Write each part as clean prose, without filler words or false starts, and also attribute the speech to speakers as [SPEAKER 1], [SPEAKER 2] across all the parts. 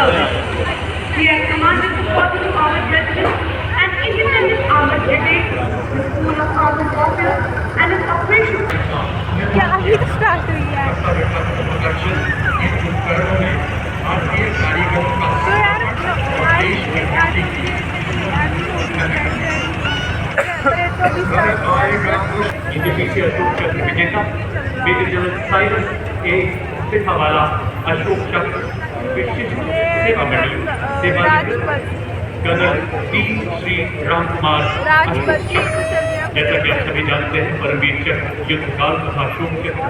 [SPEAKER 1] service. He has commanded the 42 armored regiments and independent armored brigade, the School of Armored Warfare, and its operational.
[SPEAKER 2] क्या अभी तो start हुई है तो यार
[SPEAKER 3] इनके पीछे अशोक चक्र विजेता मेजर जनरल साइरस ए सिखावाला अशोक चक्र विशिष्ट सेवा मेडल सेवा कर्नल टी श्री राम कुमार। जैसा कि आप सभी जानते हैं परमवीर चक्र युद्ध काल तथा अशोक चक्र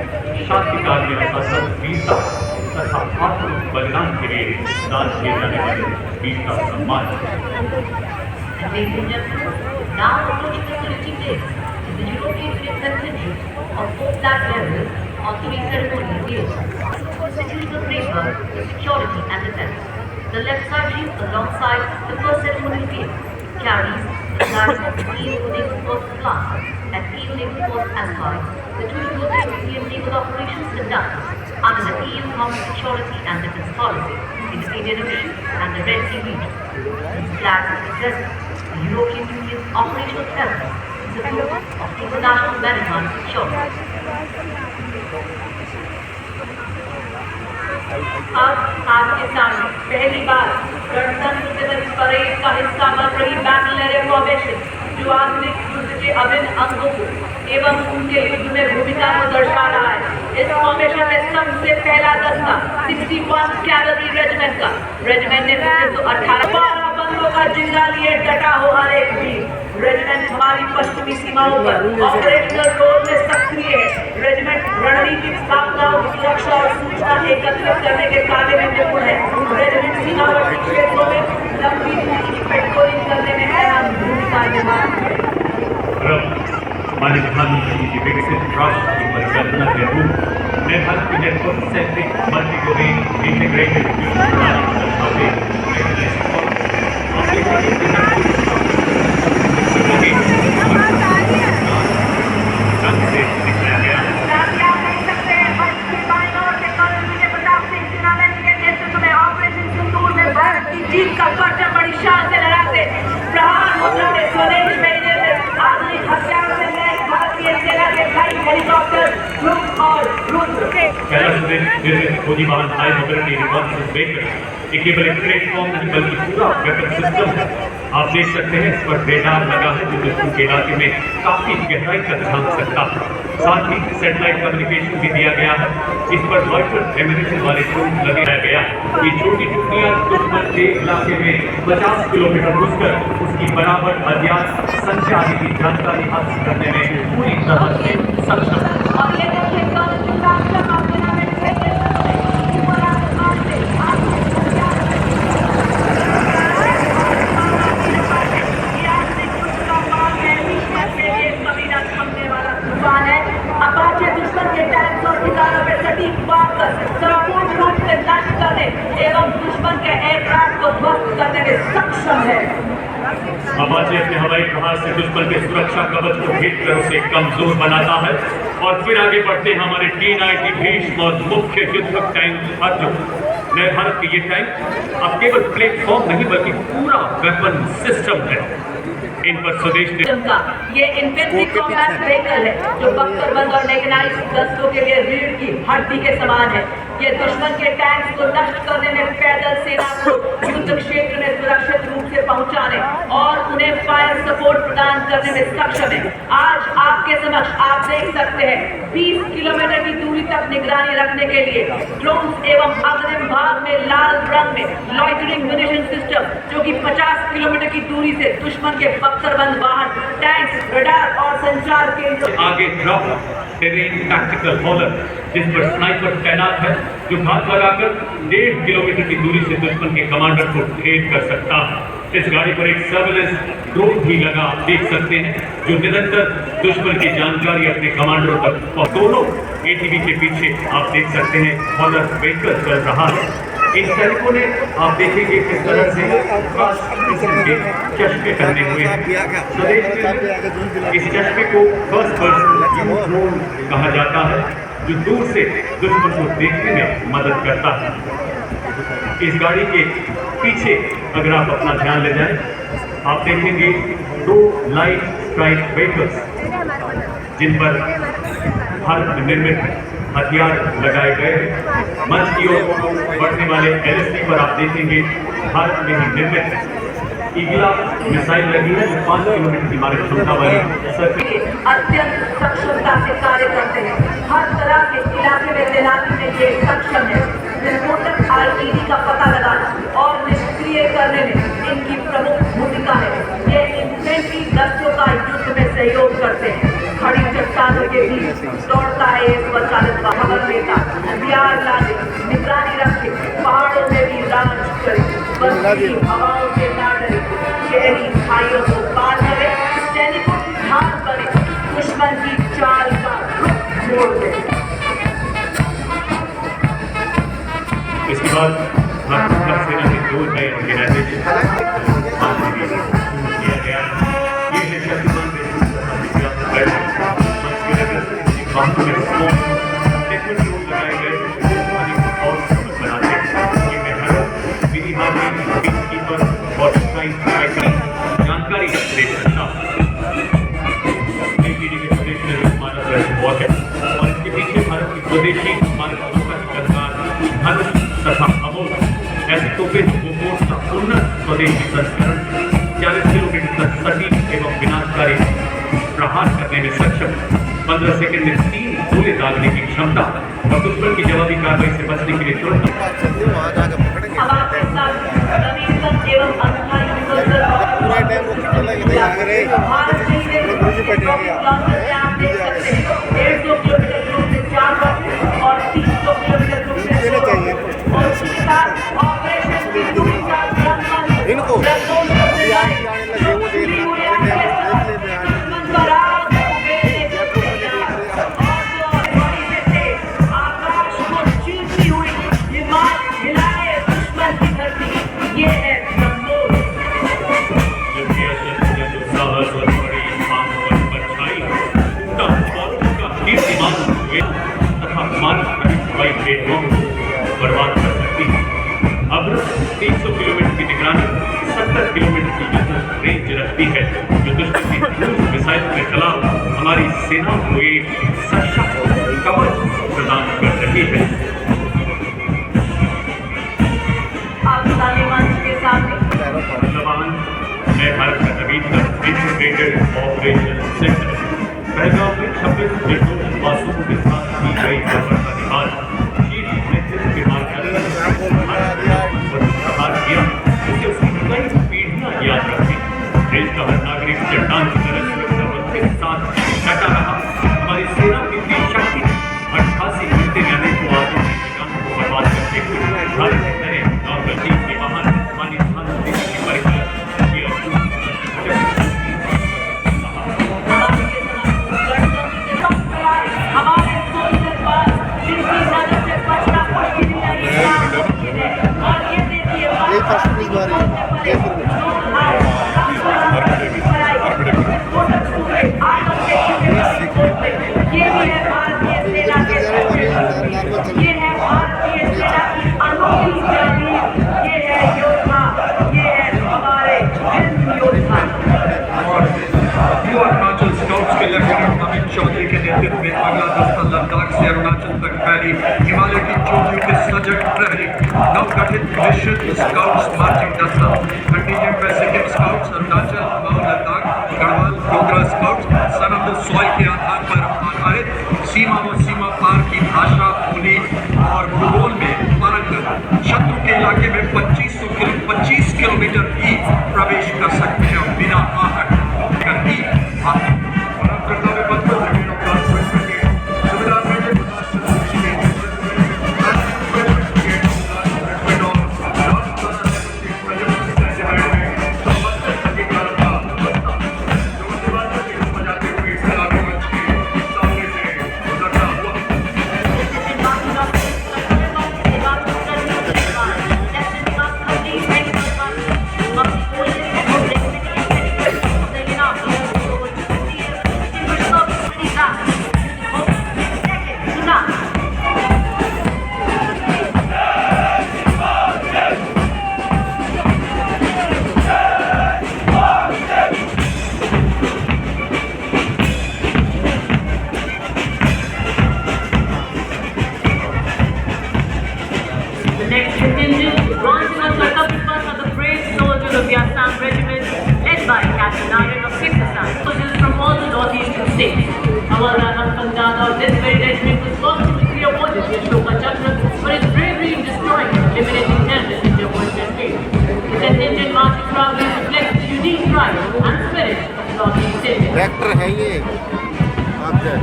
[SPEAKER 3] शांति काल में असम वीरता तथा आत्म बलिदान के लिए दान किए जाने वाले वीरता सम्मान।
[SPEAKER 4] Ladies and gentlemen, now approaching the saluting days is the European Film Contingent of 4 flag bearers on 3 ceremonial days. Constitutes the framework for security and defense. The left side view alongside the first ceremonial gate carries the flags of the EU Naval Force Class and EU Naval Force Asgard, the two European naval operations conducted under the EU Common Security and Defense Policy in the Indian Ocean and the Red Sea region. These flags represent the European Union's operational presence in support of international maritime security.
[SPEAKER 1] अब आपके सामने पहली बार गणतंत्र दिवस parade का हिस्सा बन रही बैटल फॉर्मेशन जो आधुनिक युद्ध के अभिन्न अंगों को एवं उनके युद्ध में भूमिका को दर्शा रहा है। इस फॉर्मेशन में सबसे पहला दस्ता 61 कैवलरी रेजिमेंट का रेजिमेंट ने 18 बंदों का जिंदा लिए डटा हो हर एक वीर। रेजिमेंट हमारी पश्चिमी सीमाओं पर ऑपरेशनल रोल में सक्रिय है। रेजिमेंट रणनीतिक स्थापनाओं की सुरक्षा और सूचना एकत्रित करने के कार्य में निपुण है। रेजिमेंट सीमावर्ती क्षेत्रों में लंबी दूरी की पेट्रोलिंग करने में अहम भूमिका निभाती है।
[SPEAKER 3] हमारे प्रधानमंत्री जी विकसित राष्ट्र की परिकल्पना के रूप में भारत की network centric multi domain integrated
[SPEAKER 1] जीत का पर्चा बड़ी शान से लड़ाते प्रहार मुद्रा में स्वदेश में आधुनिक हथियार से लैस भारतीय सेना के कई हेलीकॉप्टर रुद्र और रुद्र
[SPEAKER 3] पहला संदेश खोजी वाहन हाई मोबिलिटी रिकॉन्नेसेंस व्हीकल ये केवल एक प्लेटफॉर्म नहीं बल्कि पूरा वेपन सिस्टम है। आप देख सकते हैं इस पर रेडार लगा है जो दुश्मन के इलाके में काफी गहराई तक झांक सकता है। साथ ही सैटेलाइट कम्युनिकेशन भी दिया गया है। इस पर लॉइटर एमिनेशन वाले ड्रोन लगाया गया है। ये छोटी टुकड़ियां दुश्मन के इलाके में 50 किलोमीटर घुसकर उसकी बराबर अज्ञात संख्या आदि की जानकारी हासिल करने में पूरी तरह से सक्षम है।
[SPEAKER 1] और ये देखिए अपाचे दुश्मन के टैंक्स और ठिकानों पर सटीक वार कर संपूर्ण रूप से नष्ट करने एवं दुश्मन के एयरक्राफ्ट को ध्वस्त करने में सक्षम है।
[SPEAKER 3] अपाचे अपने हवाई प्रहार से दुश्मन के सुरक्षा कवच को भेद कर उसे कमजोर बनाता है और फिर आगे बढ़ते हैं हमारे T-90 भीष्म और मुख्य युद्धक टैंक अर्जुन। नए भारत के ये टैंक अब केवल प्लेटफॉर्म नहीं बल्कि पूरा वेपन सिस्टम है। इन पर स्वदेश ने
[SPEAKER 1] ये इन्फेंट्री कॉम्बैट व्हीकल है जो बख्तरबंद और मैकेनाइज्ड दस्तों के लिए रीढ़ की हड्डी के समान है। ये दुश्मन के टैंक्स को नष्ट करने में पैदल सेना को युद्ध क्षेत्र में सुरक्षित रूप से पहुंचाने और उन्हें फायर सपोर्ट प्रदान करने में सक्षम है। आज आपके समक्ष आप देख सकते हैं 20 किलोमीटर की दूरी तक निगरानी रखने के लिए ड्रोन एवं अग्रिम भाग में लाल रंग में लॉइटरिंग म्यूनिशन सिस्टम जो कि 50 किलोमीटर की दूरी से दुश्मन के बख्तरबंद वाहन टैंक्स रडार और संचार केंद्र
[SPEAKER 3] आगे ड्रॉप टेरेन टैक्टिकल हॉलर जिस पर स्नाइपर तैनात है जो घात लगाकर 1.5 किलोमीटर की दूरी से दुश्मन के कमांडर को ढेर कर सकता है। इस गाड़ी पर एक सर्वेलेंस ड्रोन भी लगा देख सकते हैं जो निरंतर दुश्मन की जानकारी अपने कमांडरों तक और दोनों एटीवी के पीछे आप देख सकते हैं हॉलर व्हीकल चल रहा है। इन सैनिकों ने आप देखेंगे किस तरह से चश्मे पहने हुए हैं। स्वदेश में इस चश्मे को फर्स्ट पर्सन ड्रोन कहा जाता है जो दूर से दुश्मन को देखने में मदद करता है। इस गाड़ी के पीछे अगर आप अपना ध्यान ले जाएं, आप देखेंगे 2 लाइट स्ट्राइक व्हीकल्स जिन पर भारत में निर्मित हथियार लगाए गए। मंच की ओर बढ़ने वाले LSD पर आप देखेंगे भारत में ही निर्मित ईगला मिसाइल लगी है जो 5 किलोमीटर की मारक क्षमता वाली
[SPEAKER 1] अत्यंत सक्षमता से कार्य करते हैं। हर तरह के इलाके में तैनाती में ये सक्षम है। विस्फोटक RPD का पता लगाना और निष्क्रिय करने में इनकी प्रमुख भूमिका है। ये इन्फेंट्री दस्तों का युद्ध में सहयोग करते हैं। खड़ी चट्टानों के बीच दौड़ता है एक स्वचालित खबर लेता, हथियार लादे, निगरानी रखे, पहाड़ों में भी राज करे, बर्फीली हवाओं से ना डरे, गहरी खाइयों को पार करे, सैनिकों की ढाल बने, दुश्मन की चाल का रुख मोड़ दे।
[SPEAKER 3] इसके बाद भारतीय सेना के 2 नए ऑर्गेनाइजेशन किया गया। ये है शक्तिमान वास्तव में टेक्निकल रूल लगाए गए और समझ बनाते हैं। ये मेहनत विधि कीपर और जानकारी दे सकता नई पीढ़ी के प्रदेश में मानव बहुत है और इसके पीछे भारत की स्वदेशी मानव क्षमता की सरकार धर्म तथा अमोघ ऐसे तोपे बोफोर्स का उन्नत स्वदेशी संस्करण 40 किलोमीटर तक सटीक एवं विनाशकारी प्रहार करने में सक्षम, 15 सेकंड में 3 गोले दागने की क्षमता और दुश्मन की जवाबी कार्रवाई से बचने के लिए तुरंत
[SPEAKER 5] इनको
[SPEAKER 3] बर्बाद कर सकती है। अब 300 किलोमीटर की निगरानी 70 किलोमीटर की युद्ध रेंज रखती है जो दुश्मन की क्रूज मिसाइल के खिलाफ हमारी सेना को एक सशक्त कवच प्रदान कर रही है। मैं भारत का नवीनतम इंटीग्रेटेड ऑपरेशन सेंटर पहलगाम में 26 निर्दोष मासूमों के साथ की गई प्रतिवाद याद रखें, देश का हर नागरिक चट्टान की तरह के साथ डटा रहा। हमारी सेना की शक्ति 88 घंटे में अनेकों आतंकी ठिकानों को बर्बाद करते हुए भारत नए नौकरी के महान अफगानिस्तान देश की परीक्षा
[SPEAKER 6] चौधरी के नेतृत्व में अगला दस्ता लद्दाख से अरुणाचल तक फैली हिमालय की चोटियों के सजग प्रहरी नवगठित विशुद्ध स्काउट्स मार्चिंग दस्ता कंटिजेंट में Sikkim scouts, Arunachal, Kumaon, Ladakh, Garhwal, Dogra scouts son of the soil के आधार पर आधारित सीमा व सीमा पार की भाषा, बोली और भूगोल में पारंगत शत्रु के इलाके में 25 किलोमीटर ही प्रवेश कर सकते हैं बिना आहट कर ही
[SPEAKER 1] contingent launching a circumference of the brave soldiers of the Assam Regiment, led by Captain Nayan of 6th Assam. Soldiers from all the northeastern states. Hawaldar Hamkandana of this very regiment was fortunately awarded the Ashoka Chakra for his bravery in destroying and eliminating terrorists in Jammu and Kashmir. The contingent marching proudly reflects the unique pride and spirit of northeast India.
[SPEAKER 5] Tractor है ये आपका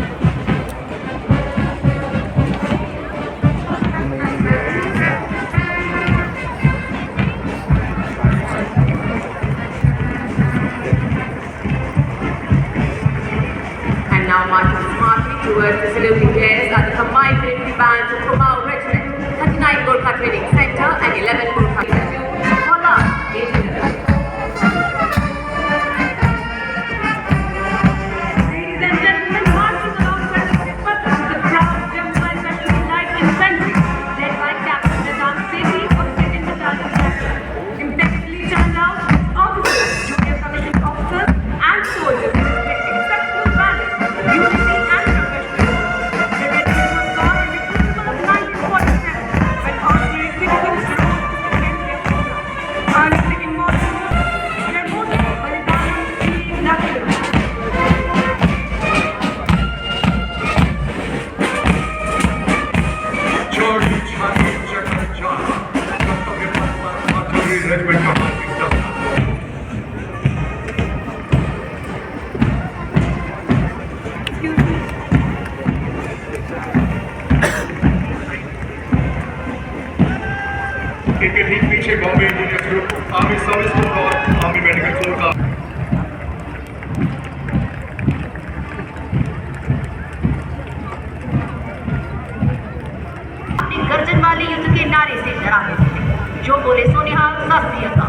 [SPEAKER 7] And now marching smartly towards the saluting pairs are the combined military bands of Kumaon Regiment, 39 Gorkha Training Center and 11 Gorkha Training Center.
[SPEAKER 2] Ladies and gentlemen, marching alongside the crowd, Jammu and Kashmir Light Infantry, led by Captain Nizam Sethi of 2nd Battalion Chapter, impeccably turned out officers, junior commissioned officers, and soldiers displayed exceptional valor, unity, and professionalism. The regiment was born in the December of 1947 when ordinary citizens rose against their program, earning the immortal their motto, Balidanam Being Natural.
[SPEAKER 6] George Chhatri Chakra John, कर्तव्य पथ पर artillery regiment का marching dasta. इनके ठीक पीछे Bombay engineers group, army service group और army medical corps का
[SPEAKER 7] अपनी गर्जन वाले युद्ध के नारे से डरा है जो बोले सोनिहाल शास्त्रीय का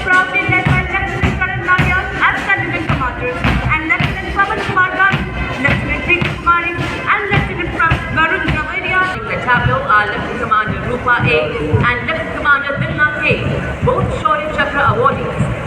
[SPEAKER 2] Proudly led by Lieutenant Colonel Nayan as Contingent Commanders and Lieutenant Pawan Kumar Gandhi, Lieutenant Preeti Kumari and Lieutenant Varun Javaria.
[SPEAKER 7] In the tableau are Lieutenant Commander Rupa A and Lieutenant Commander Dilna K, both Shaurya Chakra awardees.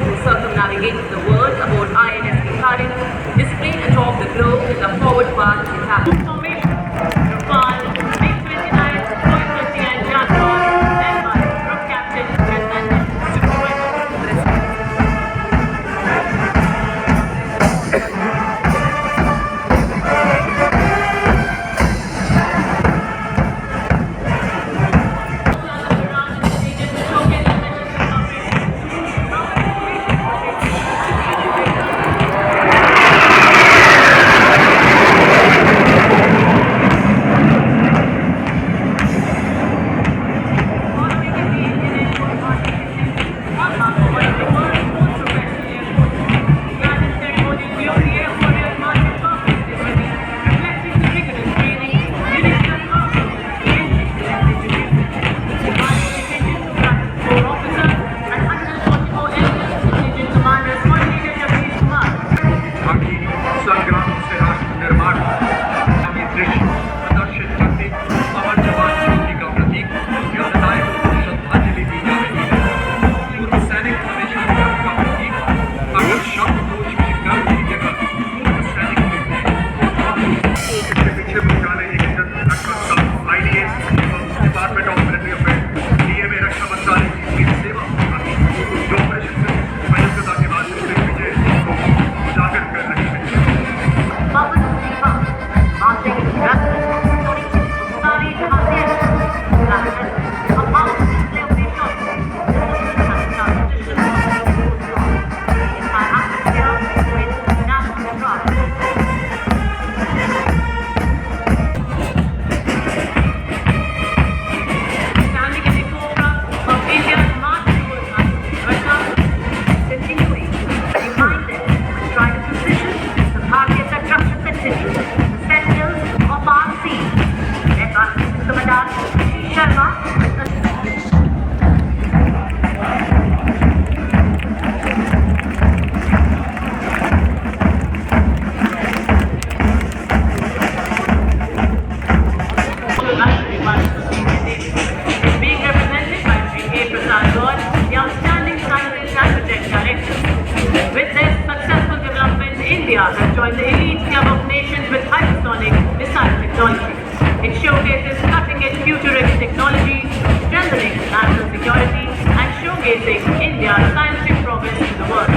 [SPEAKER 1] showcasing India's scientific progress in the world.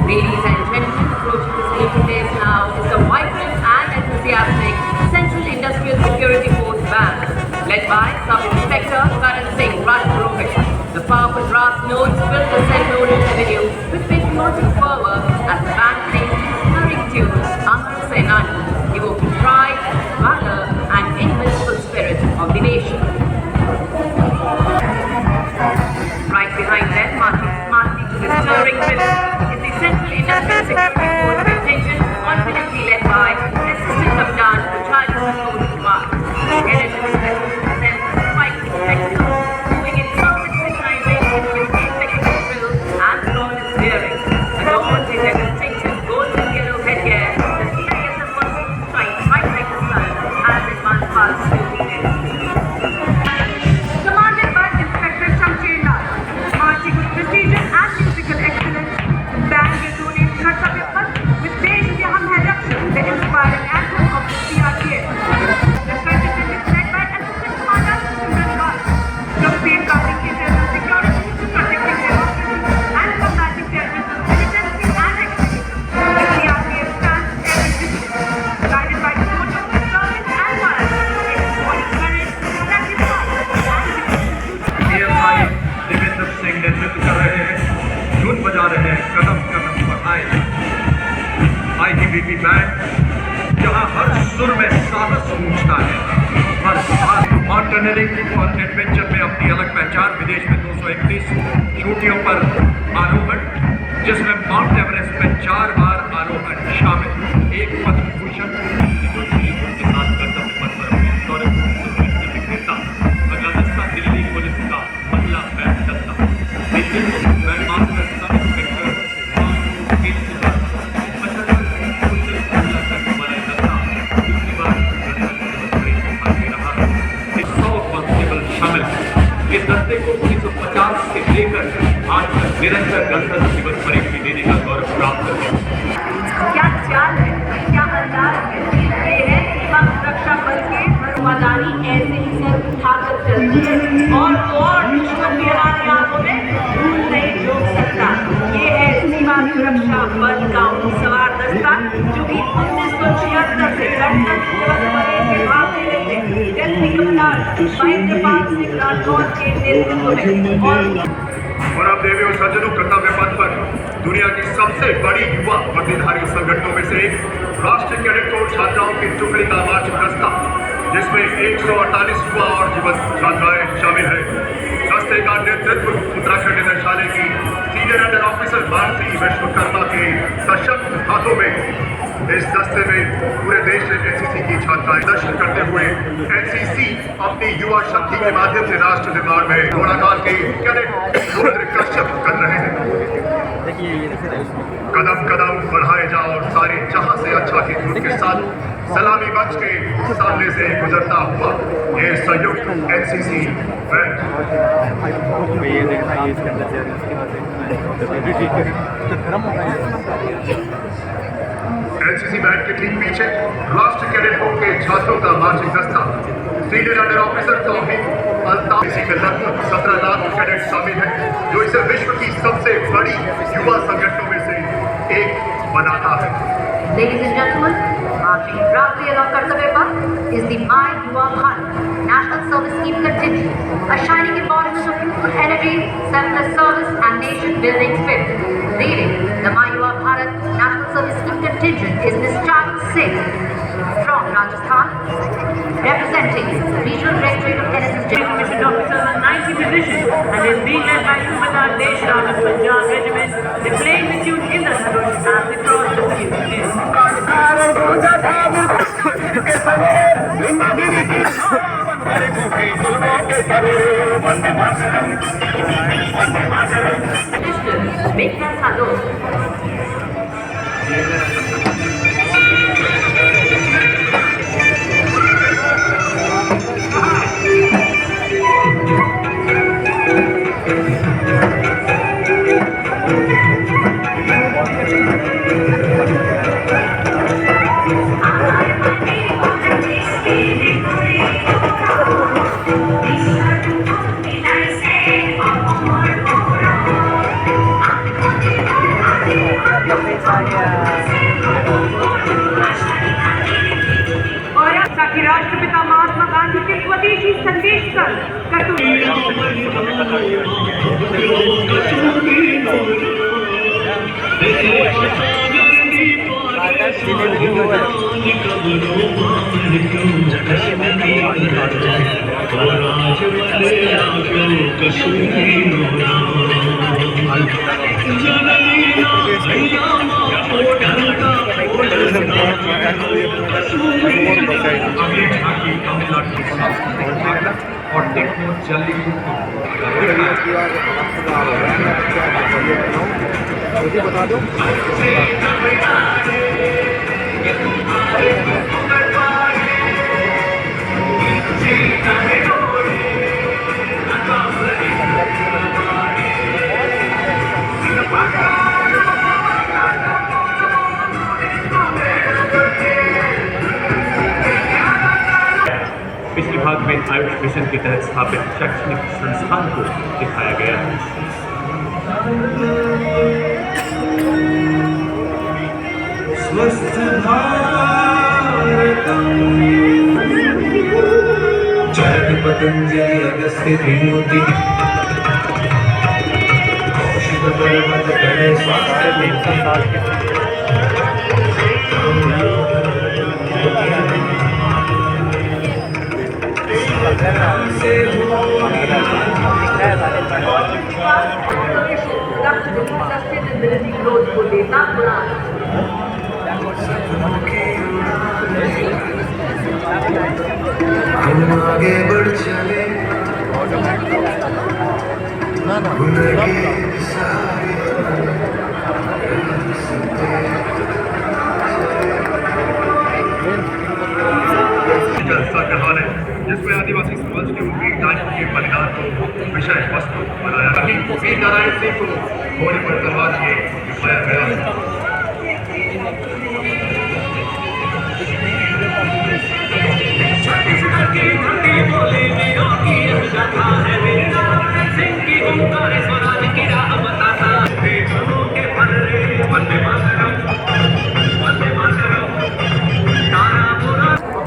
[SPEAKER 7] Ladies and gentlemen, approaching the celebrity days now is the vibrant and enthusiastic Central Industrial Security Force Band, led by Sub-Inspector Karan Singh Rajpurohit. The powerful brass notes fill the Central Avenue with patriotic fervor as the band sings stirring tunes Amar Senani, evoking pride, valor and invincible spirit of the nation. Right behind them, marching smartly to the stirring rhythm, is the Central Industrial Security Force contingent, confidently led by Assistant Commandant Uchai Manoj Kumar. Together to represent the fight inspector, moving in perfect synchronization with the executive drill and flawless daring. Adorned in their distinctive golden yellow headgear, the CISF forces shine bright like the sun as it marches past the
[SPEAKER 2] Commanded by Inspector Shamsher Lal, marching with precision and musical excellence, the band resonates Kartavya Path with Desh Ke Hum Hai Rakshak, the inspiring anthem of the CRPF. The contingent is led by Assistant Commandant Simran Bal, from safeguarding internal security to protecting democracy and combating terrorism, militancy and extremism. The CRPF stands every distance, guided by the motto of service and violence, embodying courage, sacrifice and
[SPEAKER 6] DSI Devendra Singh नेतृत्व कर रहे हैं, धुन बजा रहे हैं, कदम कदम पर आए ITBP बैंड जहां हर सुर में साहस गूंजता है, हर माउंटेनियरिंग और एडवेंचर में अपनी अलग पहचान। विदेश में 231 चोटियों पर आरोहण, जिसमें माउंट एवरेस्ट में 4 बार आरोहण शामिल, एक पद्म भूषण के साथ कर्तव्य पथ पर अपने दौरे को सुरक्षित विक्रेता। अगला दस्ता दिल्ली पुलिस का महिला बैंड दस्ता, नेतृत्व बैंड मास्टर सब इंस्पेक्टर दूसरी बार दे रहा है। 100 कांस्टेबल शामिल हैं। इस दस्ते को 1950 से लेकर आज तक निरंतर गणतंत्र दिवस परेड भी देने का गौरव प्राप्त है।
[SPEAKER 2] क्या चाल है, क्या अंदाज है, ये है सीमा सुरक्षा बल के वफादारी ऐसे ही सर उठाकर चलती है और दुश्मन की हमारी आंखों में धूल नहीं झोंक सकता। ये है सीमा सुरक्षा बल का सवार दस्ता, जो कि 1976 से गणतंत्र दिवस परेड में भाग ले रहे थे। डेप्टी कमांडेंट महेंद्रपाल सिंह राठौर के नेतृत्व में
[SPEAKER 6] और अब देवी और सज्जनों, कर्तव्य पथ पर दुनिया की सबसे बड़ी युवा वर्दीधारी संगठनों में से एक राष्ट्रीय कैडेट कोर छात्राओं की टुकड़ी का मार्चिंग दस्ता, जिसमें 148 युवा और जीवन छात्राएं शामिल हैं। दस्ते का नेतृत्व उत्तराखंड निदेशालय की senior under officer Bharti Vishwakarma के सशक्त हाथों में। इस दस्ते में पूरे देश से एनसीसी की छात्राएं दर्शन करते हुए एनसीसी अपनी युवा शक्ति के माध्यम से राष्ट्र निर्माण में घोड़ाकाल के कैडेट रुद्र कश्यप कर रहे हैं। कदम कदम बढ़ाए जाओ और सारे जहां से अच्छा की धुन के साथ सलामी मंच के सामने से गुजरता हुआ ये संयुक्त एनसीसी बैंड। एनसीसी बैंड के ठीक पीछे राष्ट्रीय कैडेट कोर के छात्रों का मार्चिंग दस्ता, सीनियर अंडर ऑफिसर तौहीद अल्ताफ। इसी में लगभग 17 लाख कैडेट शामिल हैं, जो इसे विश्व की सबसे बड़ी युवा संगठनों में से एक बनाता है।
[SPEAKER 7] Ladies and gentlemen, marching proudly along Kartavya Path is the My Yuva Bharat National Service Scheme contingent, a shining embodiment of youthful energy, selfless service and nation-building spirit. Leading the My Yuva Bharat National Service Scheme contingent is Ms. Charu Singh from Rajasthan, representing Regional Directorate of NSS
[SPEAKER 1] Commissioned Officer of the 90th Division and is being led by Subedar Deshraj of Punjab Regiment. They playing the tune in the Dhanush as they cross the field.
[SPEAKER 7] Make that hello.
[SPEAKER 2] और ताकि राष्ट्रपिता महात्मा गांधी के स्वदेशी संदेश का
[SPEAKER 6] अगली झांकी तमिलनाडु के और टेक्नो जल्लीकट्टू
[SPEAKER 5] बता दो।
[SPEAKER 3] पिछले भाग में आयुष मिशन के तहत स्थापित शैक्षणिक संस्थान को दिखाया गया है।
[SPEAKER 6] स्वस्थ भारतम चरक पतंजलि अगस्त्य त्रिमूर्ति कौशिक पर्वत गणे स्वास्थ्य
[SPEAKER 2] sustainability growth को देता प्लान
[SPEAKER 6] हम आगे बढ़ चले जलसा जहान है जिसमें आदिवासी समाज के उनकी दायित्व के बलिदान को विषय वस्तु बनाया वीर नारायण सिंह को घोड़े पर तलवार लिए दिखाया गया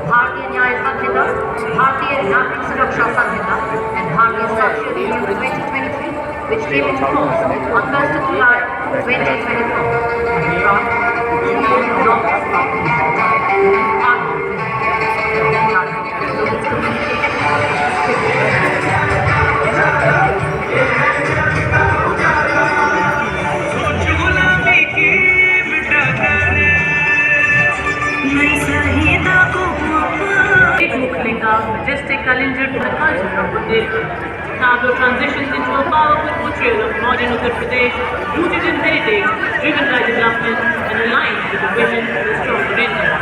[SPEAKER 4] भारतीय न्याय संहिता, भारतीय नागरिक सुरक्षा संहिता, and Bharatiya Sakshya Review 2023, which came into force on 1st of July 2024. From
[SPEAKER 7] majestic calendar to the culture of Buddhism. Tagore transitions into a powerful portrayal of modern Uttar Pradesh, rooted in heritage, driven by development, and aligned with the vision of a stronger India.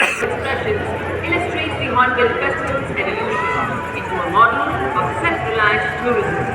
[SPEAKER 7] Expressions illustrates the Hornbill Festival's evolution into a model of self-reliant tourism.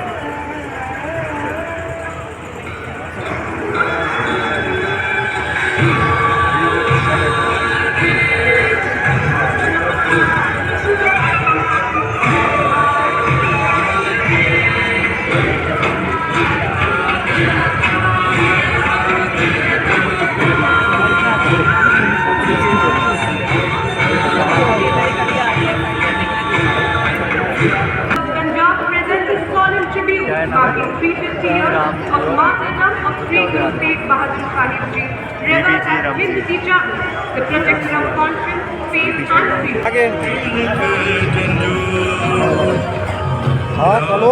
[SPEAKER 2] Punjab presents its solemn tribute marking 350 years of martyrdom of three Guru Tegh Bahadur Sahib Ji, revered as Hind Ki Jaan, the protector of conscience, faith and freedom.
[SPEAKER 5] हाँ चलो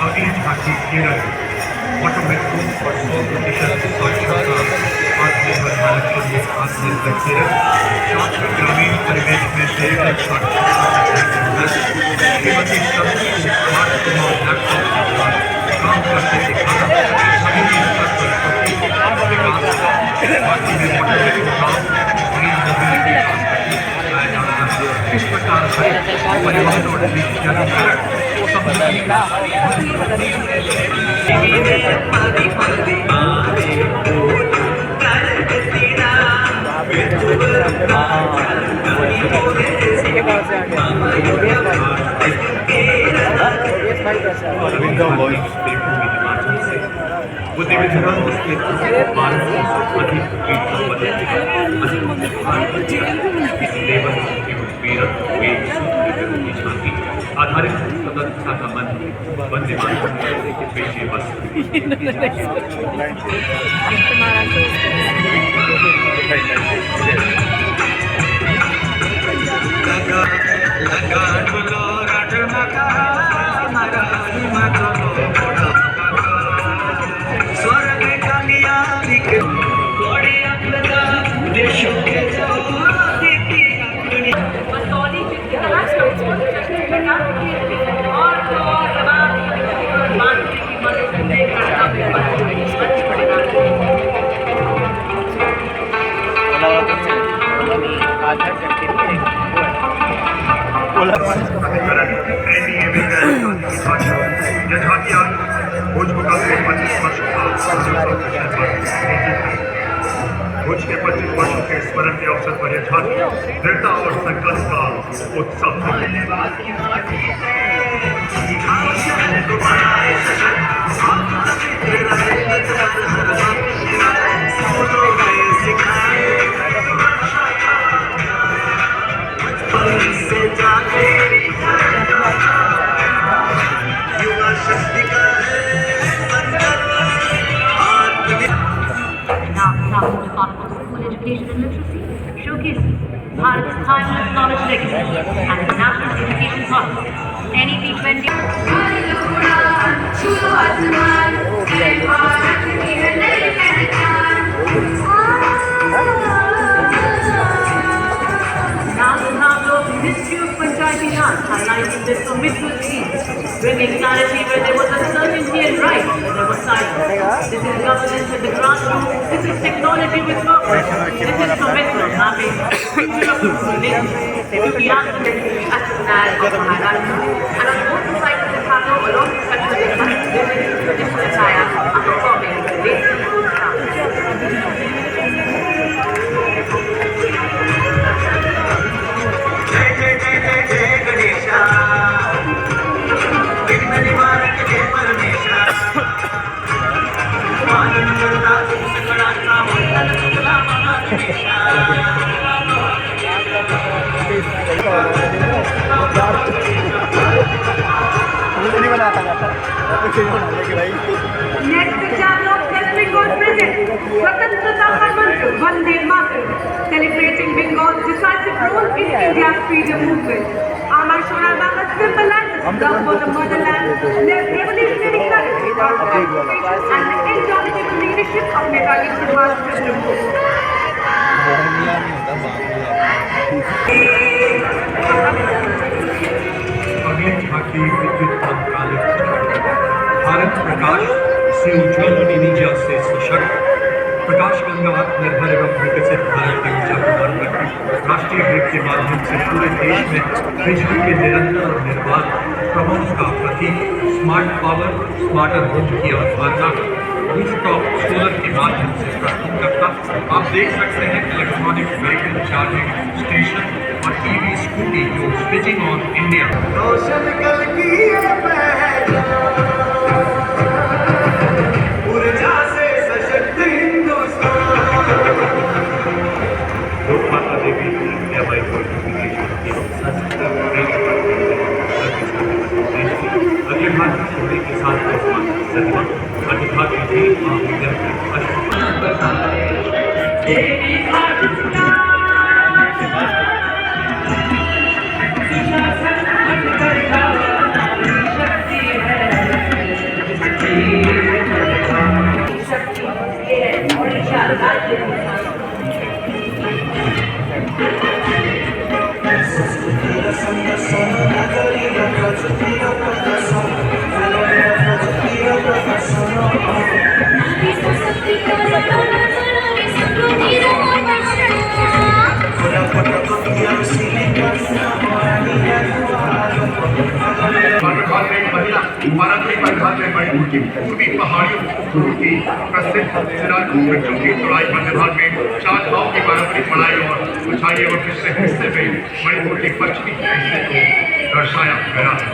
[SPEAKER 6] अगली झांकी केरल ऑटोमेट्रो और इस प्रकार से परिवहन और जलकरण वो देवेंद्र उसके भारत से अधिक आधारित स्वतंत्रता का मन वंदे मातरम पेशे बस
[SPEAKER 1] बसौली जिसकी तरह और मानसी की मदद से
[SPEAKER 6] भुज के 25 वर्षों के स्मरण के अवसर पर यह झांकी दृढ़ता और संकल्प का उत्सव
[SPEAKER 7] Education and Literacy showcases Bharat's timeless knowledge legacy and the National Education Policy. NEP 20. History of Panchayati Raj highlighting the commitment themes, bringing clarity where there was uncertainty and right where there was silence. This is governance at the grassroots. This is technology with purpose. This is commitment mapping future of the nation. We ask them to be as of Maharashtra. And on both sides of the Kano, along with such a this attire are performing basic
[SPEAKER 2] Next, the chant of West Bengal present, Swatantrata Mantra, Vande Mataram, celebrating Bengal's decisive role in India's freedom movement. Amar Shora Baba's simple answers, love for the motherland, their revolutionary courage, and the indomitable leadership of Netaji Subhash Chandra Bose.
[SPEAKER 6] अगली झांकी विद्युत मंत्रालय भारत प्रकाश से उज्ज्वल ऊर्जा से सशक्त प्रकाश गंगा आत्मनिर्भर एवं विकसित भारत की ऊर्जा प्रदान करती राष्ट्रीय ग्रिड के माध्यम से पूरे देश में बिजली के निरंतर और निर्बाध प्रवाह का प्रतीक स्मार्ट पावर स्मार्टर होम की अवधारणा रूफटॉप सोलर के माध्यम से प्रस्तुत करता आप देख सकते हैं इलेक्ट्रॉनिक व्हीकल चार्जिंग स्टेशन और ईवी स्कूटी जो स्विचिंग ऑन इंडिया माता देवी इंडिया बाई अगले भाग छोड़ने के साथ अधिभाग
[SPEAKER 8] Sono
[SPEAKER 6] परिधान में महिला पारंपरिक परिधान में मणिपुर की पूर्वी पहाड़ियों की प्रसिद्ध सिराजपुर वृक्षों की चौड़ाई मध्यभाग में शाखाओं की पारंपरिक बढ़ाई और ऊंचाई और पिछले हिस्से में मणिपुर के पश्चिमी हिस्से को दर्शाया गया है।